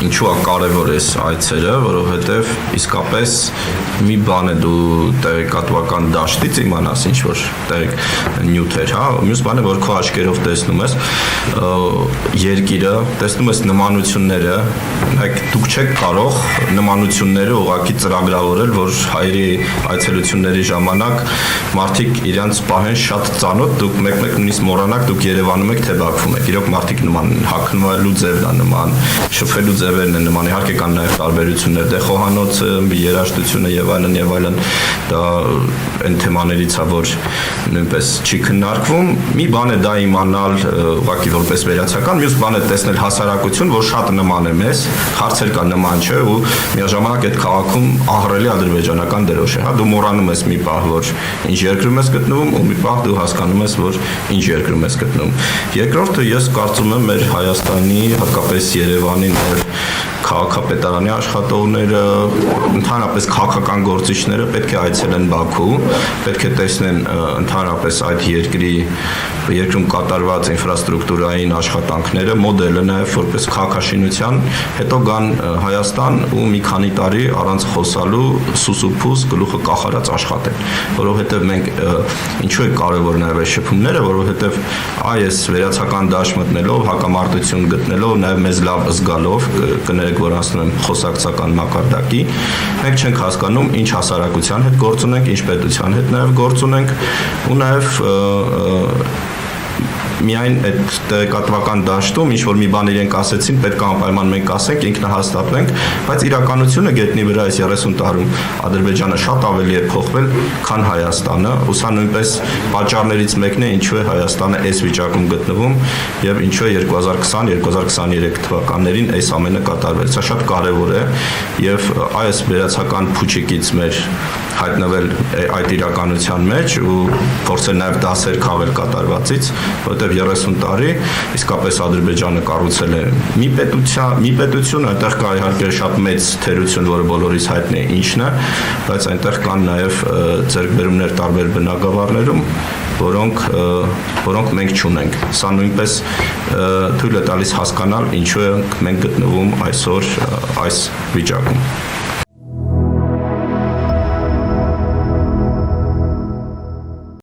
ինչու է կարևոր է այցերը, որովհետև իսկապես մի բան է դու տեղեկատվական դաշտից իմանաս ինչ որ նյութեր, հա, մյուս բանը որ քո աչքերով տեսնում ես երկիրը, տեսնում ես նմանությունները, դուք չեք կարող նմանությունները ուղղակի ծրագրավորել, որ հայերի այցելությունների ժամանակ մարդիկ իրանց պահեն շատ ծանոթ, դուք մեկ-մեկ նույնիսկ մոռանաք, դուք Երևանում եք թե Բաքվում եք, իրոք մարդիկ նման են, հագնվելու ձևն է նման, շփվելու ձևերն են նման, իհարկե կան նաև տարբերություններ, դե խոհանոցը, երաժշտությունը եւ այլն, դա այն թեմաներից է, որ նույնպես չի քննարկվում, մի բան է դա իմանալ ուղղակի որպես վերացական, մյուս բան է տեսնել հասարակություն, որ շատ նման է մեզ, հարցեր կան նման չէ ու միաժամանակ այդ քաղաքում ահռելի ադրբեջանական դրոշ է, հա, դու մոռանում ես մի պահ, որ ինչ երկրում ես գտնվում ու մի պահ դու հասկանում ես, որ ինչ երկրում ես գտնվում։ Երկրորդը ես կարծում եմ մեր Հայաստանի, հատկապես Երևանի քաղաքապետարանի աշխատողները, ընդհանրապես քաղաքական գործիչները պետք է այցելեն Բաքու, պետք է տեսնեն ընդհանրապես այդ երկրում կատարված ինֆրաստրուկտուրային աշխատանքները, մոդելը նաև որպես քաղաքաշինության, հետո գան Հայաստան ու մի քանի տարի առանց խոսալու սուսուփուս գլուխը կախարած աշխատեն, որովհետև մենք ինչու է կարևոր նաև այս շփումները, որովհետև այս վերացական դաշտ մտնելով, հակամարտություն գտնելով, նաև մեզ լավ զգալով կներեք որ ասում եմ խոսակցական մակարդակի, մենք չենք հասկանում ինչ հասարակության հետ գործ ունենք, ինչ պետության հետ նաև գործ ունենք ու նաև միայն այդ տեղեկատվական դաշտում ինչ որ մի բան իրենք ասեցին, պետք է անպայման մենք ասենք, ինքնահաստատվենք, բայց իրականությունը գետնի վրա այս 30 տարում Ադրբեջանը շատ ավելի է փոխվել, քան Հայաստանը, ու սա նույնպես պատճառներից մեկն է, ինչու է Հայաստանը այս վիճակում գտնվում եւ ինչու է 2020-2023 թվականներին այս ամենը կատարվել։ Սա շատ կարեւոր է եւ այս վերացական փուչիկից մեր հայտնվել այդ իրականության մեջ ու փորձել նաև դասեր քաղել կատարվածից, որովհետև 30 տարի իսկապես Ադրբեջանը կառուցել է մի պետություն, այնտեղ կա իհարկե շատ մեծ թերություն, որը բոլորիս հայտնի է ինչն է, բայց այնտեղ կան նաև ձեռքբերումներ տարբեր բնակավարներում, որոնք մենք չունենք։ Սա նույնպես թույլ է տալիս հասկանալ, ինչու ենք մենք գտնվում այսօր այս վիճակում։